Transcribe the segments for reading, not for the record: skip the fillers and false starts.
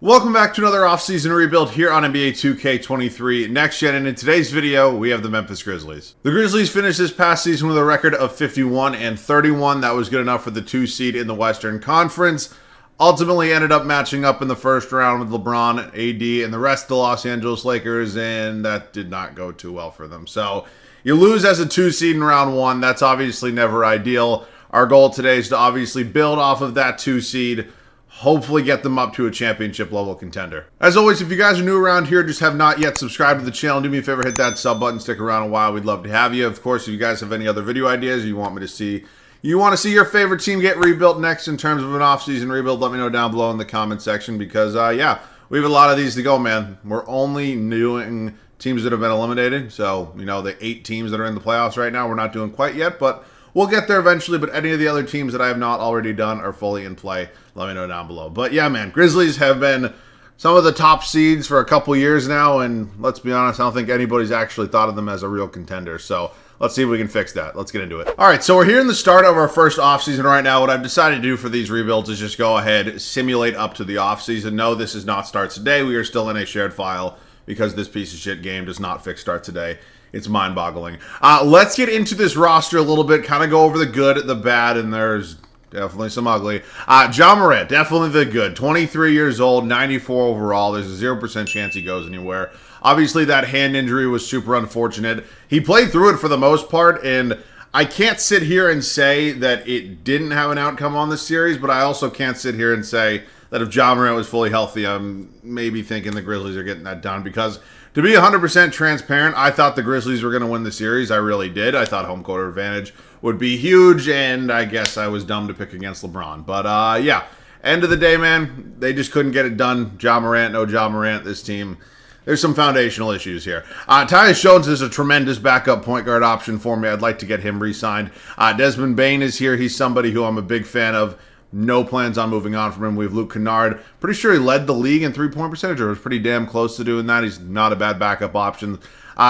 Welcome back to another offseason rebuild here on NBA 2K23 Next Gen, and in today's video, we have the Memphis Grizzlies. The Grizzlies finished this past season with a record of 51-31. That was good enough for the 2 seed in the Western Conference. Ultimately ended up matching up in the first round with LeBron, AD, and the rest of the Los Angeles Lakers, and that did not go too well for them. So, you lose as a 2 seed in round 1. That's obviously never ideal. Our goal today is to obviously build off of that 2 seed, hopefully get them up to a championship level contender. As always, if you guys are new around here, just have not yet subscribed to the channel, do me a favor, hit that sub button, stick around a while, we'd love to have you. Of course, if you guys have any other video ideas you want to see your favorite team get rebuilt next in terms of an off-season rebuild, let me know down below in the comment section because, yeah, we have a lot of these to go, man. We're only doing teams that have been eliminated, so, you know, the 8 teams that are in the playoffs right now, we're not doing quite yet, but we'll get there eventually, but any of the other teams that I have not already done are fully in play. Let me know down below. But yeah, man, Grizzlies have been some of the top seeds for a couple years now, and let's be honest, I don't think anybody's actually thought of them as a real contender. So let's see if we can fix that. Let's get into it. All right, so we're here in the start of our first offseason right now. What I've decided to do for these rebuilds is just go ahead, simulate up to the offseason. No, this is not start today. We are still in a shared file because this piece of shit game does not fix start today. It's mind-boggling. Let's get into this roster a little bit, kind of go over the good, the bad, and there's definitely some ugly. Ja Morant, definitely the good. 23 years old, 94 overall. There's a 0% chance he goes anywhere. Obviously, that hand injury was super unfortunate. He played through it for the most part, and I can't sit here and say that it didn't have an outcome on this series, but I also can't sit here and say that if Ja Morant was fully healthy, I'm maybe thinking the Grizzlies are getting that done because to be 100% transparent, I thought the Grizzlies were going to win the series. I really did. I thought home court advantage would be huge, and I guess I was dumb to pick against LeBron. But, yeah, end of the day, man, they just couldn't get it done. Ja Morant, no Ja Morant, this team, there's some foundational issues here. Tyus Jones is a tremendous backup point guard option for me. I'd like to get him re-signed. Desmond Bane is here. He's somebody who I'm a big fan of. No plans on moving on from him. We have Luke Kennard. Pretty sure he led the league in three-point percentage, or was pretty damn close to doing that. He's not a bad backup option.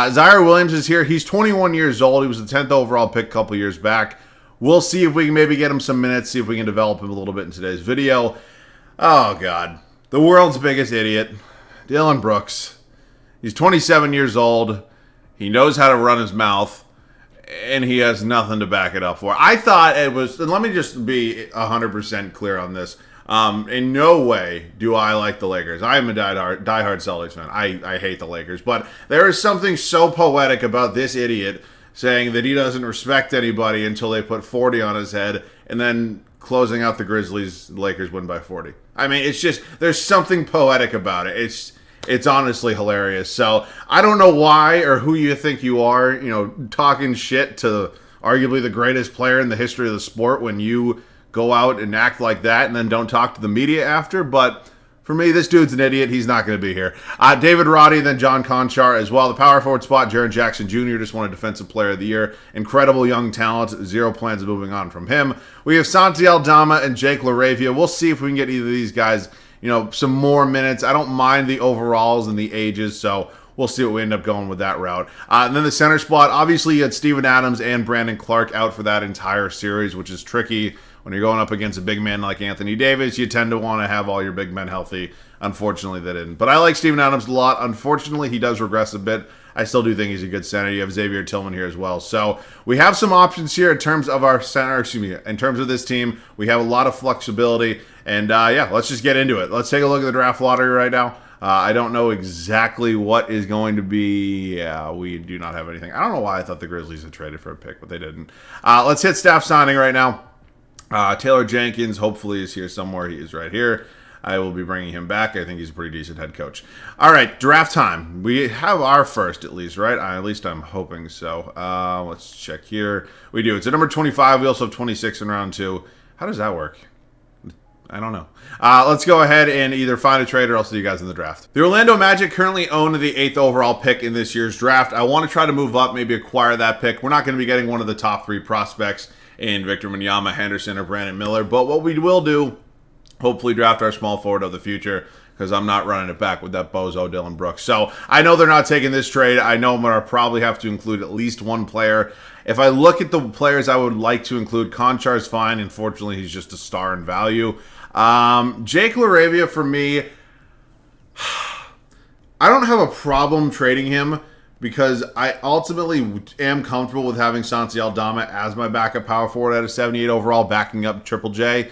Zaire Williams is here. He's 21 years old. He was the 10th overall pick a couple years back. We'll see if we can maybe get him some minutes, see if we can develop him a little bit in today's video. Oh, God. The world's biggest idiot, Dillon Brooks. He's 27 years old. He knows how to run his mouth, and he has nothing to back it up for. I thought it was, and let me just be 100% clear on this. In no way do I like the Lakers. I am a diehard Celtics fan. I hate the Lakers. But there is something so poetic about this idiot saying that he doesn't respect anybody until they put 40 on his head, and then closing out the Grizzlies, the Lakers win by 40. I mean, it's just, there's something poetic about it. It's honestly hilarious. So I don't know why or who you think you are, you know, talking shit to arguably the greatest player in the history of the sport when you go out and act like that and then don't talk to the media after. But for me, this dude's an idiot. He's not going to be here. David Roddy, then John Conchar as well. The power forward spot, Jaren Jackson Jr. just won a Defensive Player of the Year. Incredible young talent. Zero plans of moving on from him. We have Santi Aldama and Jake LaRavia. We'll see if we can get either of these guys, you know, some more minutes. I don't mind the overalls and the ages, so we'll see what we end up going with that route. And then the center spot, obviously you had Steven Adams and Brandon Clark out for that entire series, which is tricky. When you're going up against a big man like Anthony Davis, you tend to want to have all your big men healthy. Unfortunately, they didn't. But I like Steven Adams a lot. Unfortunately, he does regress a bit. I still do think he's a good center. You have Xavier Tillman here as well. So we have some options here in terms of our center, in terms of this team. We have a lot of flexibility. And, yeah, let's just get into it. Let's take a look at the draft lottery right now. I don't know exactly what is going to be. Yeah, we do not have anything. I don't know why I thought the Grizzlies had traded for a pick, but they didn't. Let's hit staff signing right now. Taylor Jenkins hopefully is here somewhere. He is right here. I will be bringing him back. I think he's a pretty decent head coach. All right, draft time. We have our first at least, right? At least I'm hoping so. Let's check here. We do. It's at number 25. We also have 26 in round 2. How does that work? I don't know. Let's go ahead and either find a trade or I'll see you guys in the draft. The Orlando Magic currently own the 8th overall pick in this year's draft. I want to try to move up, maybe acquire that pick. We're not going to be getting one of the top 3 prospects in Victor Wembanyama, Henderson, or Brandon Miller. But what we will do, hopefully draft our small forward of the future, because I'm not running it back with that bozo Dillon Brooks. So I know they're not taking this trade. I know I'm going to probably have to include at least one player. If I look at the players I would like to include, Konchar's fine. Unfortunately, he's just a star in value. Jake LaRavia, for me, I don't have a problem trading him because I ultimately am comfortable with having Santi Aldama as my backup power forward at a 78 overall, backing up Triple J.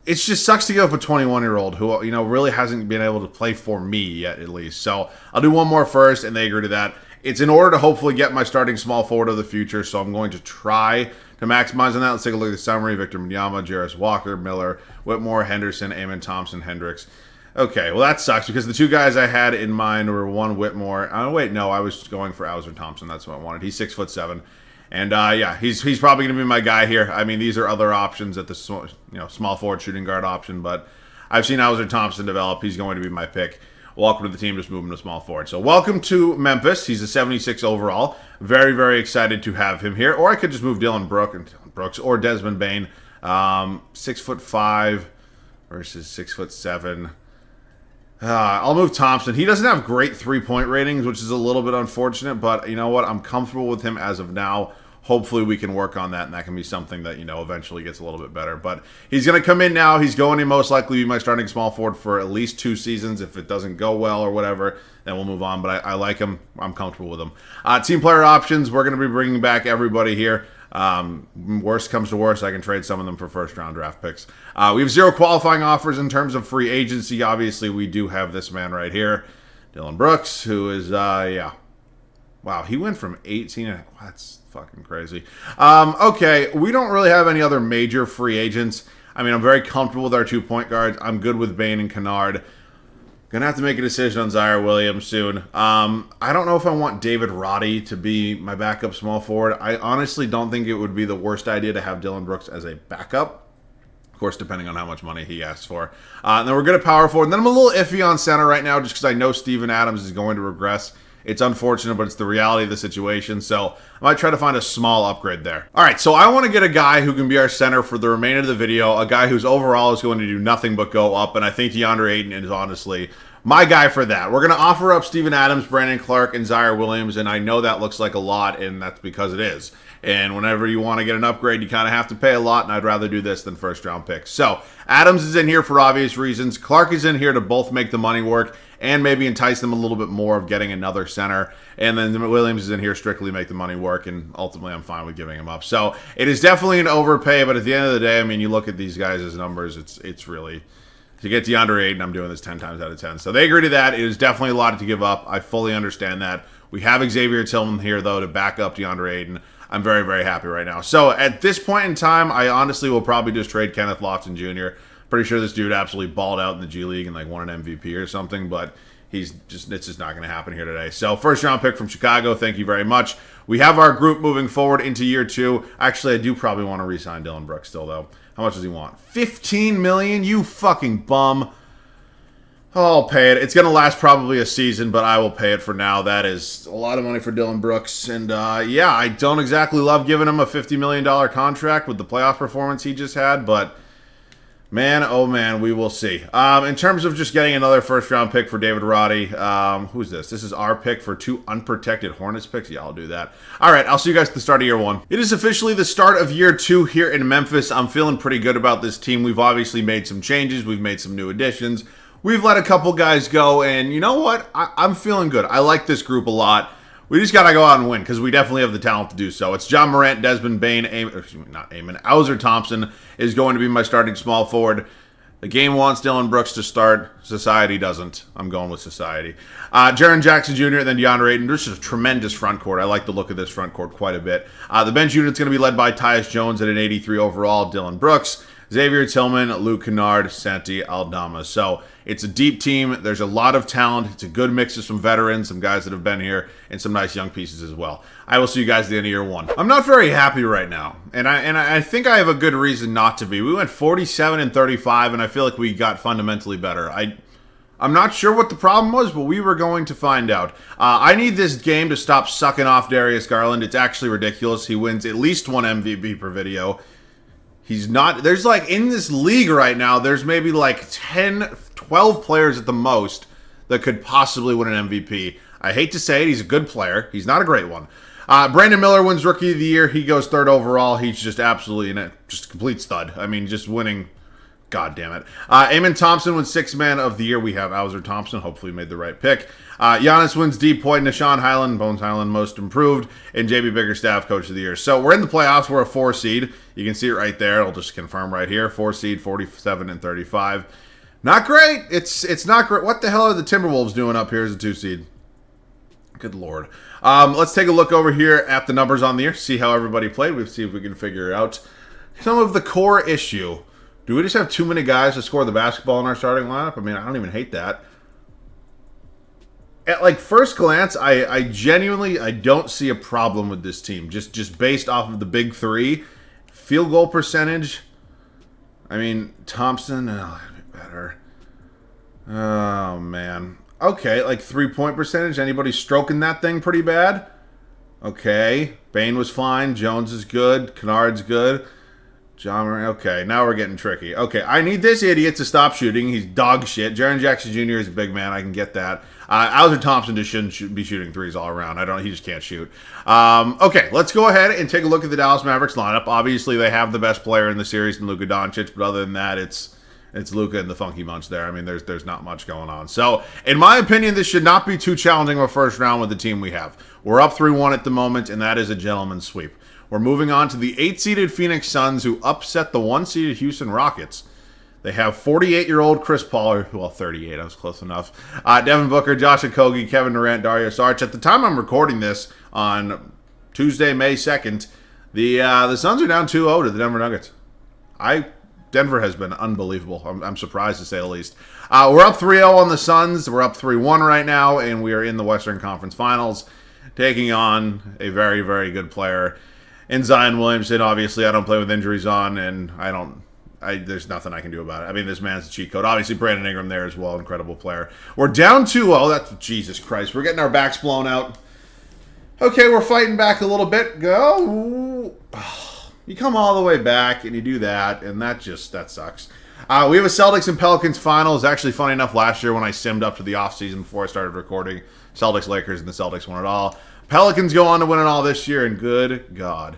It just sucks to give up a 21-year-old who, really hasn't been able to play for me yet, at least. So I'll do one more first, and they agree to that. It's in order to hopefully get my starting small forward of the future, so I'm going to try to maximize on that. Let's take a look at the summary. Victor Wembanyama, Jarris Walker, Miller, Whitmore, Henderson, Amon Thompson, Hendricks. Okay, well that sucks because the two guys I had in mind were one Whitmore. Oh wait, no, I was going for Auser Thompson. That's what I wanted. He's 6'7", and yeah, he's probably going to be my guy here. I mean, these are other options at the small forward shooting guard option, but I've seen Auser Thompson develop. He's going to be my pick. Welcome to the team. Just moving to small forward. So welcome to Memphis. He's a 76 overall. Very, very excited to have him here. Or I could just move Dylan Brooks or Desmond Bane. 6'5" versus 6'7". I'll move Thompson. He doesn't have great three-point ratings, which is a little bit unfortunate, but you know what? I'm comfortable with him as of now. Hopefully we can work on that, and that can be something that, eventually gets a little bit better. But he's going to come in now. He's going to most likely be my starting small forward for at least 2 seasons. If it doesn't go well or whatever, then we'll move on. But I like him. I'm comfortable with him. Team player options, we're going to be bringing back everybody here. Worst comes to worst, I can trade some of them for first-round draft picks. We have 0 qualifying offers in terms of free agency. Obviously, we do have this man right here, Dylan Brooks, who is, yeah. Wow, he went from 18. That's fucking crazy. Okay, we don't really have any other major free agents. I mean, I'm very comfortable with our 2 point guards. I'm good with Bane and Kennard. Gonna have to make a decision on Zaire Williams soon. I don't know if I want David Roddy to be my backup small forward. I honestly don't think it would be the worst idea to have Dylan Brooks as a backup. Of course, depending on how much money he asks for. And then we're good at power forward. And then I'm a little iffy on center right now just because I know Steven Adams is going to regress. It's unfortunate, but it's the reality of the situation. So I might try to find a small upgrade there. All right, so I want to get a guy who can be our center for the remainder of the video, a guy whose overall is going to do nothing but go up, and I think DeAndre Ayton is honestly my guy for that. We're going to offer up Steven Adams, Brandon Clark, and Zaire Williams, and I know that looks like a lot, and that's because it is. And whenever you want to get an upgrade, you kind of have to pay a lot, and I'd rather do this than first-round picks. So Adams is in here for obvious reasons. Clark is in here to both make the money work and maybe entice them a little bit more of getting another center. And then Williams is in here strictly make the money work, and ultimately I'm fine with giving him up. So it is definitely an overpay, but at the end of the day, I mean, you look at these guys' numbers, it's really... To get DeAndre Ayton, I'm doing this 10 times out of 10. So they agree to that. It is definitely a lot to give up. I fully understand that. We have Xavier Tillman here, though, to back up DeAndre Ayton. I'm very, very happy right now. So at this point in time, I honestly will probably just trade Kenneth Lofton Jr. Pretty sure this dude absolutely balled out in the G League and like won an MVP or something, but it's just not going to happen here today. So first round pick from Chicago. Thank you very much. We have our group moving forward into year 2. Actually, I do probably want to re-sign Dylan Brooks still, though. How much does he want? $15 million? You fucking bum. Oh, I'll pay it. It's going to last probably a season, but I will pay it for now. That is a lot of money for Dylan Brooks. And yeah, I don't exactly love giving him a $50 million contract with the playoff performance he just had, but man, oh man, we will see. In terms of just getting another first-round pick for David Roddy, who's this? This is our pick for 2 unprotected Hornets picks. Yeah, I'll do that. All right, I'll see you guys at the start of year 1. It is officially the start of year 2 here in Memphis. I'm feeling pretty good about this team. We've obviously made some changes. We've made some new additions. We've let a couple guys go, and you know what? I'm feeling good. I like this group a lot. We just got to go out and win because we definitely have the talent to do so. It's John Morant, Desmond Bane, Auser Thompson is going to be my starting small forward. The game wants Dylan Brooks to start. Society doesn't. I'm going with Society. Jaren Jackson Jr. and then DeAndre Ayton. This is a tremendous front court. I like the look of this front court quite a bit. The bench unit's going to be led by Tyus Jones at an 83 overall. Dylan Brooks, Xavier Tillman, Luke Kennard, Santi Aldama. So it's a deep team. There's a lot of talent. It's a good mix of some veterans, some guys that have been here, and some nice young pieces as well. I will see you guys at the end of year 1. I'm not very happy right now, and I think I have a good reason not to be. We went 47-35, and I feel like we got fundamentally better. I'm not sure what the problem was, but we were going to find out. I need this game to stop sucking off Darius Garland. It's actually ridiculous. He wins at least 1 MVP per video. He's not, there's like, in this league right now, there's maybe like 10, 12 players at the most that could possibly win an MVP. I hate to say it, he's a good player. He's not a great one. Brandon Miller wins Rookie of the Year. He goes 3rd overall. He's just absolutely just a complete stud. I mean, just winning God damn it. Eamon Thompson wins Sixth Man of the Year. We have Auser Thompson. Hopefully made the right pick. Giannis wins D Point. Nashawn Highland, Bones Highland, Most Improved. And JB Bickerstaff, Coach of the Year. So we're in the playoffs. We're a 4 seed. You can see it right there. I'll just confirm right here. 4 seed, 47 and 35. Not great. It's not great. What the hell are the Timberwolves doing up here as a 2 seed? Good Lord. Let's take a look over here at the numbers on the year. See how everybody played. We'll see if we can figure it out. Some of the core issue. Do we just have too many guys to score the basketball in our starting lineup? I mean, I don't even hate that. At like first glance, I genuinely don't see a problem with this team. Just based off of the big three. Field goal percentage. I mean, Thompson, that'd be better. Oh, man. Okay, like 3-point percentage. Anybody stroking that thing pretty bad? Okay. Bane was fine. Jones is good. Kennard's good. John Murray. Okay, now we're getting tricky. Okay, I need this idiot to stop shooting. He's dog shit. Jaren Jackson Jr. is a big man. I can get that. Auser Thompson just shouldn't be shooting threes all around. He just can't shoot. Okay, let's go ahead and take a look at the Dallas Mavericks lineup. Obviously, they have the best player in the series in Luka Doncic, but other than that, it's Luka and the Funky Bunch there. I mean, there's not much going on. So, in my opinion, this should not be too challenging of a first round with the team we have. We're up 3-1 at the moment, and that is a gentleman's sweep. We're moving on to the 8-seeded Phoenix Suns, who upset the 1-seeded Houston Rockets. They have 48-year-old Chris Paul, well, 38, I was close enough. Devin Booker, Josh Okogie, Kevin Durant, Dario Saric. At the time I'm recording this on Tuesday, May 2nd, the Suns are down 2-0 to the Denver Nuggets. Denver has been unbelievable. I'm surprised to say the least. We're up 3-0 on the Suns. We're up 3-1 right now, and we are in the Western Conference Finals, taking on a very, very good player in Zion Williamson. Obviously, I don't play with injuries on, and there's nothing I can do about it. I mean, this man's a cheat code. Obviously, Brandon Ingram there as well. Incredible player. We're down 2-0. That's Jesus Christ. We're getting our backs blown out. Okay, we're fighting back a little bit. Go. You come all the way back, and you do that, and that sucks. We have a Celtics and Pelicans finals. Actually, funny enough, last year when I simmed up to the offseason before I started recording, Celtics-Lakers, and the Celtics won it all. Pelicans go on to win it all this year, and good God.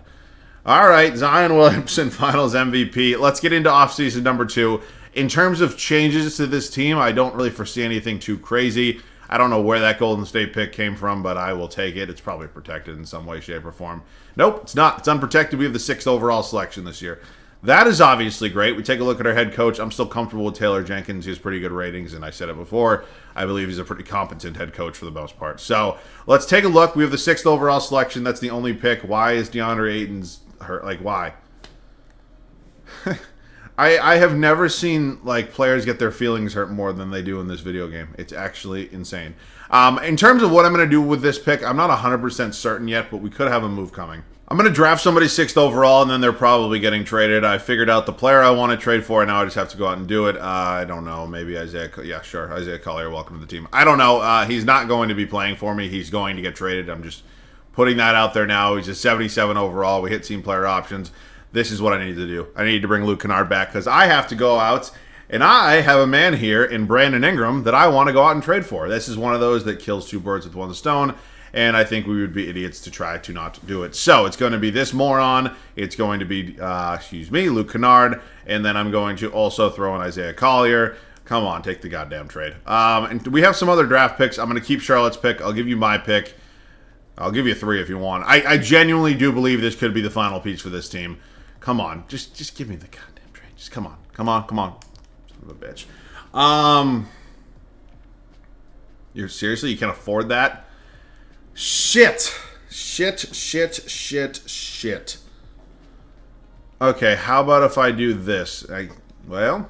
All right, Zion Williamson, finals MVP. Let's get into offseason number 2. In terms of changes to this team, I don't really foresee anything too crazy. I don't know where that Golden State pick came from, but I will take it. It's probably protected in some way, shape, or form. Nope, it's not. It's unprotected. We have the 6th overall selection this year. That is obviously great. We take a look at our head coach. I'm still comfortable with Taylor Jenkins. He has pretty good ratings, and I said it before. I believe he's a pretty competent head coach for the most part. So let's take a look. We have the 6th overall selection. That's the only pick. Why is DeAndre Ayton's hurt? Like, why? I have never seen like players get their feelings hurt more than they do in this video game. It's actually insane. In terms of what I'm going to do with this pick, I'm not 100% certain yet, but we could have a move coming. I'm going to draft somebody 6th overall, and then they're probably getting traded. I figured out the player I want to trade for, and now I just have to go out and do it. I don't know. Maybe Isaiah. Yeah, sure. Isaiah Collier, welcome to the team. I don't know. He's not going to be playing for me. He's going to get traded. I'm just putting that out there now. He's a 77 overall. We hit team player options. This is what I need to do. I need to bring Luke Kennard back because I have to go out, and I have a man here in Brandon Ingram that I want to go out and trade for. This is one of those that kills 2 birds with 1 stone, and I think we would be idiots to try to not do it. So it's going to be this moron. It's going to be, Luke Kennard, and then I'm going to also throw in Isaiah Collier. Come on, take the goddamn trade. And we have some other draft picks. I'm going to keep Charlotte's pick. I'll give you my pick. I'll give you 3 if you want. I genuinely do believe this could be the final piece for this team. Come on, just give me the goddamn trade. Just come on. Son of a bitch. You're seriously, you can't afford that? Shit. Okay, how about if I do this? Wow.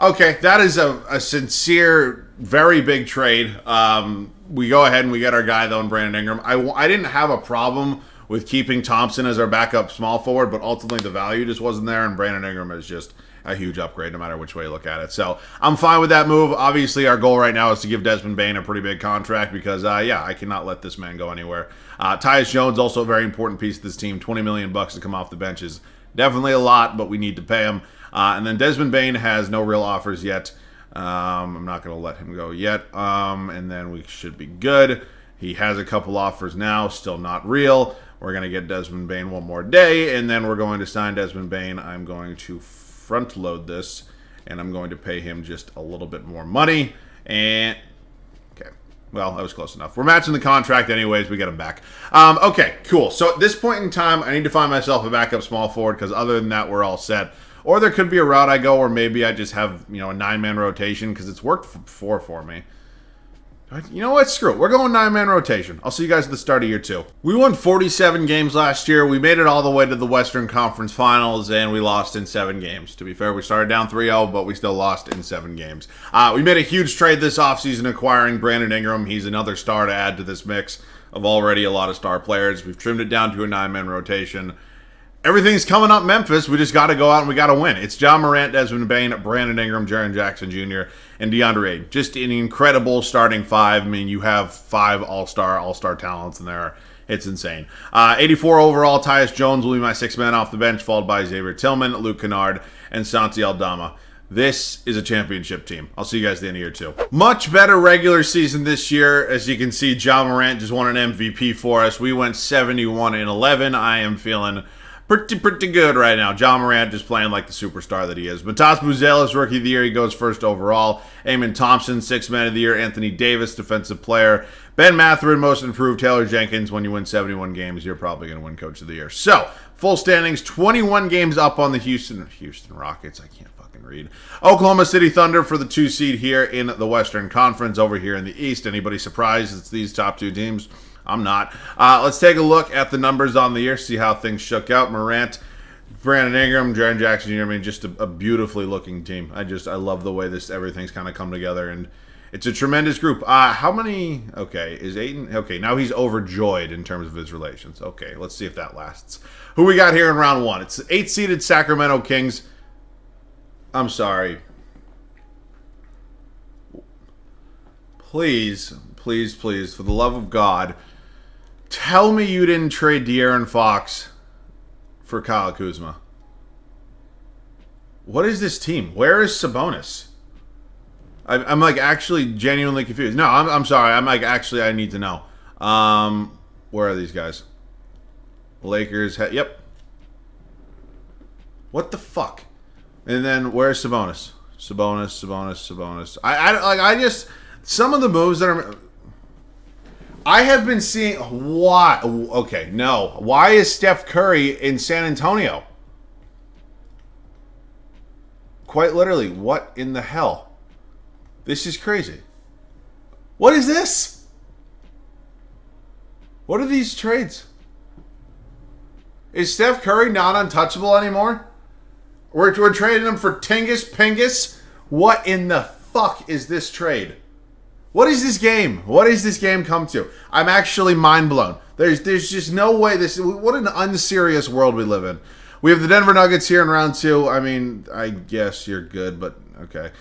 Okay, that is a sincere, very big trade. We go ahead and we get our guy, though, in Brandon Ingram. I didn't have a problem with keeping Thompson as our backup small forward, but ultimately the value just wasn't there, and Brandon Ingram is just a huge upgrade no matter which way you look at it. So I'm fine with that move. Obviously, our goal right now is to give Desmond Bane a pretty big contract because, I cannot let this man go anywhere. Tyus Jones, also a very important piece of this team. $20 million to come off the bench is definitely a lot, but we need to pay him. And then Desmond Bane has no real offers yet. I'm not going to let him go yet. And then we should be good. He has a couple offers now, still not real. We're going to get Desmond Bane one more day, and then we're going to sign Desmond Bane. I'm going to front load this, and I'm going to pay him just a little bit more money. And okay, well, that was close enough. We're matching the contract anyways. We get him back. Okay, cool. So at this point in time, I need to find myself a backup small forward, because other than that, we're all set. Or there could be a route I go, or maybe I just have, you know, a 9-man rotation, because it's worked before for me. You know what? Screw it. We're going 9-man rotation. I'll see you guys at the start of year 2. We won 47 games last year. We made it all the way to the Western Conference Finals, and we lost in 7 games. To be fair, we started down 3-0, but we still lost in 7 games. We made a huge trade this offseason acquiring Brandon Ingram. He's another star to add to this mix of already a lot of star players. We've trimmed it down to a 9-man rotation. Everything's coming up Memphis. We just got to go out and we got to win. It's Ja Morant, Desmond Bane, Brandon Ingram, Jaren Jackson Jr., and DeAndre Ayton. Just an incredible starting 5. I mean, you have 5 all-star talents in there. It's insane. 84 overall, Tyus Jones will be my 6th man off the bench, followed by Xavier Tillman, Luke Kennard, and Santi Aldama. This is a championship team. I'll see you guys at the end of year 2. Much better regular season this year. As you can see, Ja Morant just won an MVP for us. We went 71-11. I am feeling pretty good right now. Ja Morant just playing like the superstar that he is. Matas Buzelis, Rookie of the Year. He goes 1st overall. Eamon Thompson, 6th Man of the Year. Anthony Davis, Defensive Player. Ben Mathurin, Most Improved. Taylor Jenkins, when you win 71 games, you're probably going to win Coach of the Year. So, full standings, 21 games up on the Houston Rockets. I can't fucking read. Oklahoma City Thunder for the 2 seed here in the Western Conference. Over here in the East, anybody surprised it's these top 2 teams? I'm not. Let's take a look at the numbers on the year, see how things shook out. Morant, Brandon Ingram, Jaren Jackson Jr. I mean, just a beautifully looking team. I love the way everything's kind of come together, and it's a tremendous group. How many? Okay, is Ayton? Okay, now he's overjoyed in terms of his relations. Okay, let's see if that lasts. Who we got here in round 1? It's the 8th-seeded Sacramento Kings. I'm sorry. Please, please, please, for the love of God, tell me you didn't trade De'Aaron Fox for Kyle Kuzma. What is this team? Where is Sabonis? I'm like actually genuinely confused. No, I'm sorry. I'm like actually I need to know. Where are these guys? Lakers. Yep. What the fuck? And then where's Sabonis? Sabonis. I just some of the moves that are. I have been seeing why. Okay, no. Why is Steph Curry in San Antonio? Quite literally, what in the hell? This is crazy. What is this? What are these trades? Is Steph Curry not untouchable anymore? We're trading him for Tingus Pingus? What in the fuck is this trade? What is this game? What does this game come to? I'm actually mind blown. There's just no way this. What an unserious world we live in. We have the Denver Nuggets here in round 2. I mean, I guess you're good, but okay.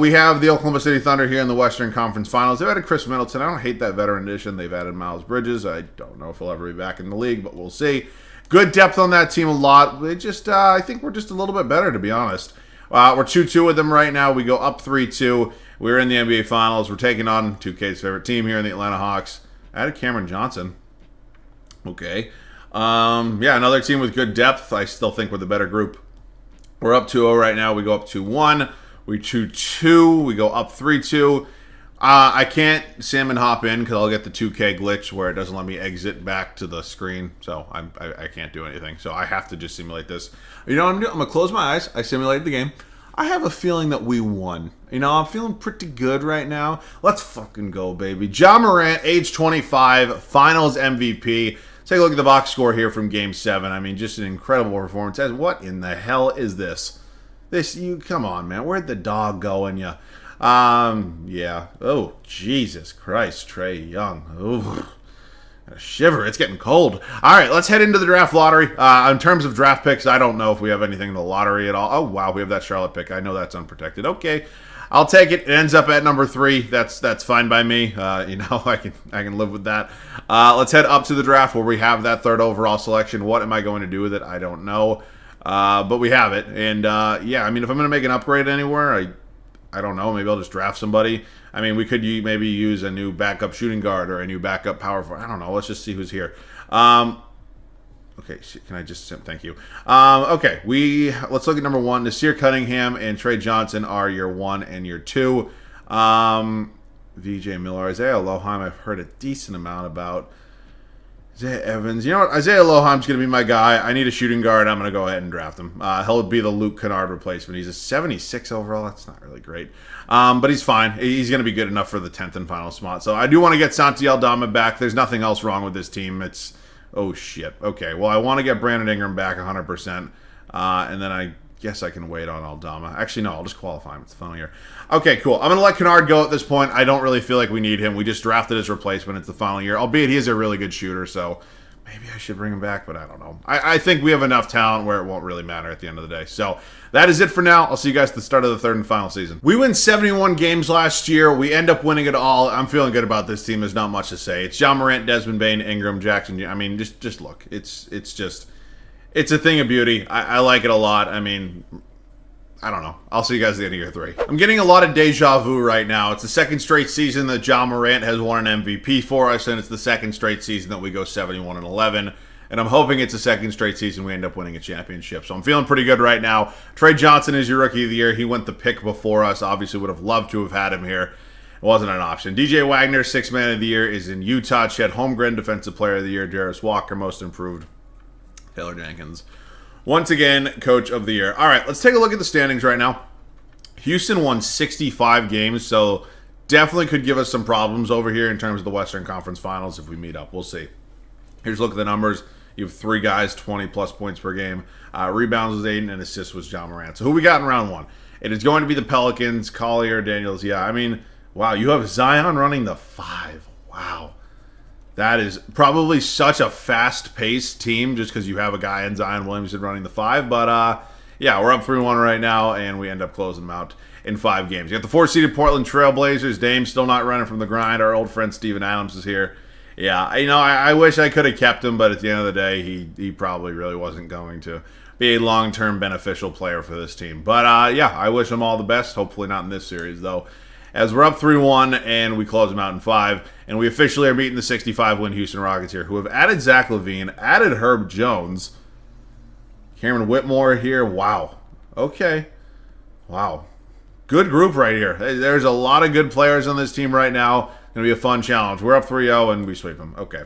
We have the Oklahoma City Thunder here in the Western Conference Finals. They've added Chris Middleton. I don't hate that veteran addition. They've added Miles Bridges. I don't know if he'll ever be back in the league, but we'll see. Good depth on that team a lot. They just, I think we're just a little bit better, to be honest. We're 2-2 with them right now. We go up 3-2. We're in the NBA Finals. We're taking on 2K's favorite team here in the Atlanta Hawks. Added Cameron Johnson. Okay. Yeah, another team with good depth. I still think we're the better group. We're up 2-0 right now. We go up 2-1. We 2-2. We go up 3-2. I can't salmon hop in because I'll get the 2K glitch where it doesn't let me exit back to the screen. So I can't do anything. So I have to just simulate this. You know what I'm doing? I'm going to close my eyes. I simulated the game. I have a feeling that we won. You know, I'm feeling pretty good right now. Let's fucking go, baby. Ja Morant, age 25, finals MVP. Take a look at the box score here from Game 7. I mean, just an incredible performance. What in the hell is this? Come on, man. Where'd the dog go in ya? Yeah. Oh, Jesus Christ, Trae Young. Ooh. A shiver. It's getting cold. All right, let's head into the draft lottery. In terms of draft picks, I don't know if we have anything in the lottery at all. Oh, wow, we have that Charlotte pick. I know that's unprotected. Okay, I'll take it. It ends up at number 3. That's fine by me. You know, I can live with that. Let's head up to the draft where we have that 3rd overall selection. What am I going to do with it? I don't know. But we have it. And, yeah, I mean, if I'm going to make an upgrade anywhere, I don't know. Maybe I'll just draft somebody. I mean, we could maybe use a new backup shooting guard or a new backup power forward. I don't know. Let's just see who's here. Okay, can I just thank you? Okay, let's look at number 1. Nasir Cunningham and Trey Johnson are your 1 and your 2. VJ Miller, Isaiah Lohheim, I've heard a decent amount about. Isaiah Evans, you know what? Isaiah Loheim's going to be my guy. I need a shooting guard. I'm going to go ahead and draft him. He'll be the Luke Kennard replacement. He's a 76 overall. That's not really great. But he's fine. He's going to be good enough for the 10th and final spot. So I do want to get Santi Aldama back. There's nothing else wrong with this team. It's, oh shit. Okay, well, I want to get Brandon Ingram back 100%. And then I guess I can wait on Aldama. Actually, no, I'll just qualify him. It's the final year. Okay, cool. I'm going to let Kennard go at this point. I don't really feel like we need him. We just drafted his replacement. It's the final year. Albeit he is a really good shooter, so maybe I should bring him back, but I don't know. I think we have enough talent where it won't really matter at the end of the day. So that is it for now. I'll see you guys at the start of the 3rd and final season. We win 71 games last year. We end up winning it all. I'm feeling good about this team. There's not much to say. It's Ja Morant, Desmond Bane, Ingram, Jackson. I mean, just look. It's a thing of beauty. I like it a lot. I mean, I don't know. I'll see you guys at the end of year 3. I'm getting a lot of deja vu right now. It's the 2nd straight season that Ja Morant has won an MVP for us, and it's the 2nd straight season that we go 71-11. And I'm hoping it's the 2nd straight season we end up winning a championship. So I'm feeling pretty good right now. Trey Johnson is your rookie of the year. He went the pick before us. Obviously would have loved to have had him here. It wasn't an option. DJ Wagner, 6th man of the year, is in Utah. Chet Holmgren, defensive player of the year. Darius Walker, most improved. Taylor Jenkins, once again, coach of the year. All right, let's take a look at the standings right now. Houston won 65 games, so definitely could give us some problems over here in terms of the Western Conference Finals if we meet up. We'll see. Here's a look at the numbers. You have 3 guys, 20-plus points per game. Rebounds was Aiden, and assists was Ja Morant. So who we got in round 1? It is going to be the Pelicans, Collier, Daniels. Yeah, I mean, wow, you have Zion running the 5. Wow. That is probably such a fast-paced team just because you have a guy in Zion Williamson running the 5. But, yeah, we're up 3-1 right now, and we end up closing them out in 5 games. You got the 4-seeded Portland Trail Blazers. Dame still not running from the grind. Our old friend Steven Adams is here. Yeah, you know, I wish I could have kept him, but at the end of the day, he probably really wasn't going to be a long-term beneficial player for this team. But, yeah, I wish him all the best. Hopefully not in this series, though. As we're up 3-1, and we close them out in 5, and we officially are meeting the 65-win Houston Rockets here, who have added Zach LaVine, added Herb Jones, Cameron Whitmore here. Wow. Okay. Wow. Good group right here. There's a lot of good players on this team right now. Going to be a fun challenge. We're up 3-0, and we sweep them. Okay.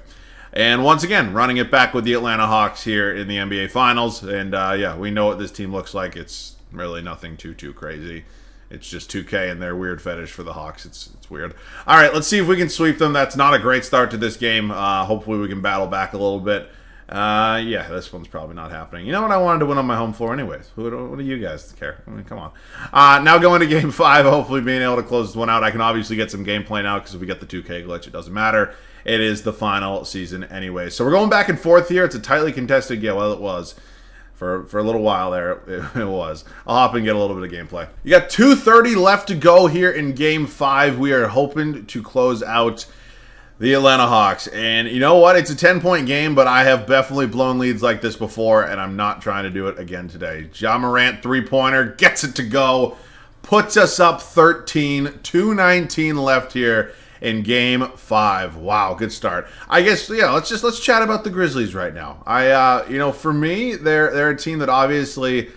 And once again, running it back with the Atlanta Hawks here in the NBA Finals. And, yeah, we know what this team looks like. It's really nothing too crazy. It's just 2K and their weird fetish for the Hawks. It's weird. All right, let's see if we can sweep them. That's not a great start to this game. Hopefully we can battle back a little bit. Yeah, this one's probably not happening. You know what? I wanted to win on my home floor anyways. What do you guys care? I mean, come on. Now going to Game 5, hopefully being able to close this one out. I can obviously get some gameplay now because if we get the 2K glitch, it doesn't matter. It is the final season anyway. So we're going back and forth here. It's a tightly contested game. Well, it was. For a little while there, it was. I'll hop and get a little bit of gameplay. You got 2:30 left to go here in Game 5. We are hoping to close out the Atlanta Hawks. And you know what? It's a 10-point game, but I have definitely blown leads like this before, and I'm not trying to do it again today. Ja Morant, three-pointer, gets it to go. Puts us up 13. 2:19 left here in Game 5. Wow, good start. I guess, yeah, let's chat about the Grizzlies right now. You know, for me, they're a team that obviously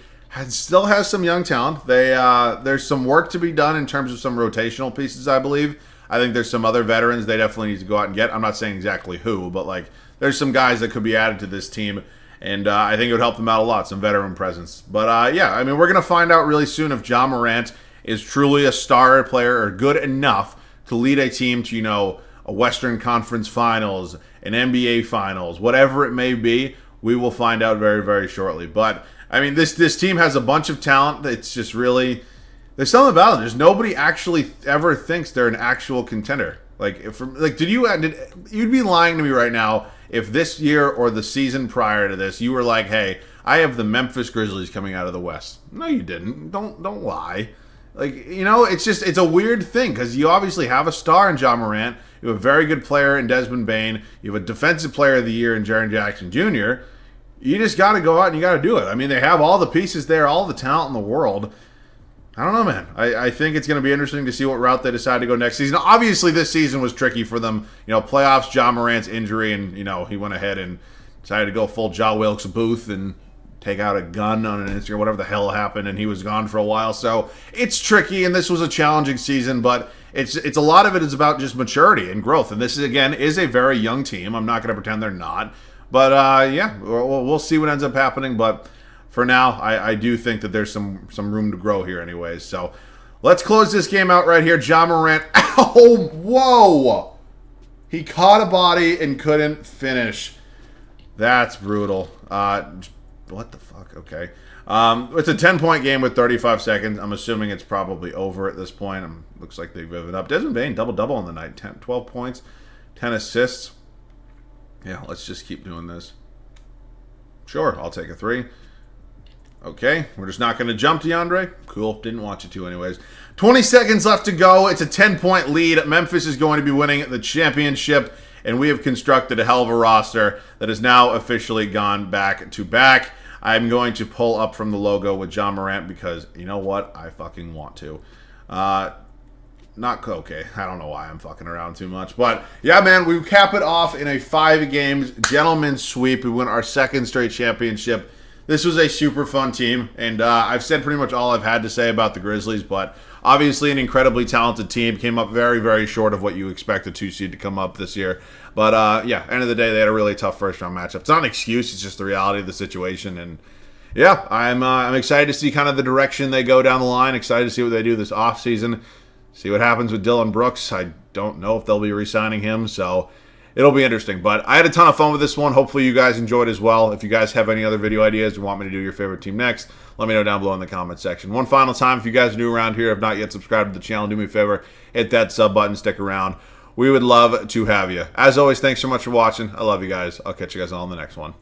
still has some young talent. There's some work to be done in terms of some rotational pieces, I believe. I think there's some other veterans they definitely need to go out and get. I'm not saying exactly who, but like there's some guys that could be added to this team, and I think it would help them out a lot, some veteran presence. But yeah, I mean, we're going to find out really soon if Ja Morant is truly a star player or good enough to lead a team to, you know, a Western Conference Finals, an NBA Finals, whatever it may be. We will find out very, very shortly. But, I mean, this team has a bunch of talent. It's just really, there's something about it. There's nobody actually ever thinks they're an actual contender. Like, you'd be lying to me right now if this year or the season prior to this, you were like, hey, I have the Memphis Grizzlies coming out of the West. No, you didn't. Don't lie. Like, you know, it's a weird thing because you obviously have a star in Ja Morant. You have a very good player in Desmond Bane. You have a defensive player of the year in Jaren Jackson Jr. You just got to go out and you got to do it. I mean, they have all the pieces there, all the talent in the world. I don't know, man. I think it's going to be interesting to see what route they decide to go next season. Obviously, this season was tricky for them. You know, playoffs, Ja Morant's injury, and, you know, he went ahead and decided to go full Jaw Wilkes Booth and take out a gun on an Instagram, whatever the hell happened, and he was gone for a while. So it's tricky, and this was a challenging season, but it's a lot of it is about just maturity and growth. And this is, again, is a very young team. I'm not going to pretend they're not. But yeah, we'll see what ends up happening. But for now, I do think that there's some room to grow here anyways. So let's close this game out right here. Ja Morant. Oh, whoa! He caught a body and couldn't finish. That's brutal. What the fuck? Okay. It's a 10-point game with 35 seconds. I'm assuming it's probably over at this point. Looks like they've given up. Desmond Bane, double-double on the night. 12 points, 10 assists. Yeah, let's just keep doing this. Sure, I'll take a 3. Okay, we're just not going to jump, DeAndre. Cool, didn't want you to anyways. 20 seconds left to go. It's a 10-point lead. Memphis is going to be winning the championship, and we have constructed a hell of a roster that has now officially gone back-to-back. I'm going to pull up from the logo with Ja Morant because, you know what? I fucking want to. Not okay. I don't know why I'm fucking around too much. But, yeah, man, we cap it off in a 5-game gentleman's sweep. We win our 2nd straight championship. This was a super fun team, and I've said pretty much all I've had to say about the Grizzlies, but obviously an incredibly talented team. Came up very, very short of what you expect a 2 seed to come up this year. But, yeah, end of the day, they had a really tough first-round matchup. It's not an excuse. It's just the reality of the situation. And, yeah, I'm excited to see kind of the direction they go down the line. Excited to see what they do this offseason. See what happens with Dylan Brooks. I don't know if they'll be re-signing him, so it'll be interesting. But I had a ton of fun with this one. Hopefully you guys enjoyed as well. If you guys have any other video ideas or want me to do your favorite team next, let me know down below in the comment section. One final time, if you guys are new around here, have not yet subscribed to the channel, do me a favor, hit that sub button, stick around. We would love to have you. As always, thanks so much for watching. I love you guys. I'll catch you guys all in the next one.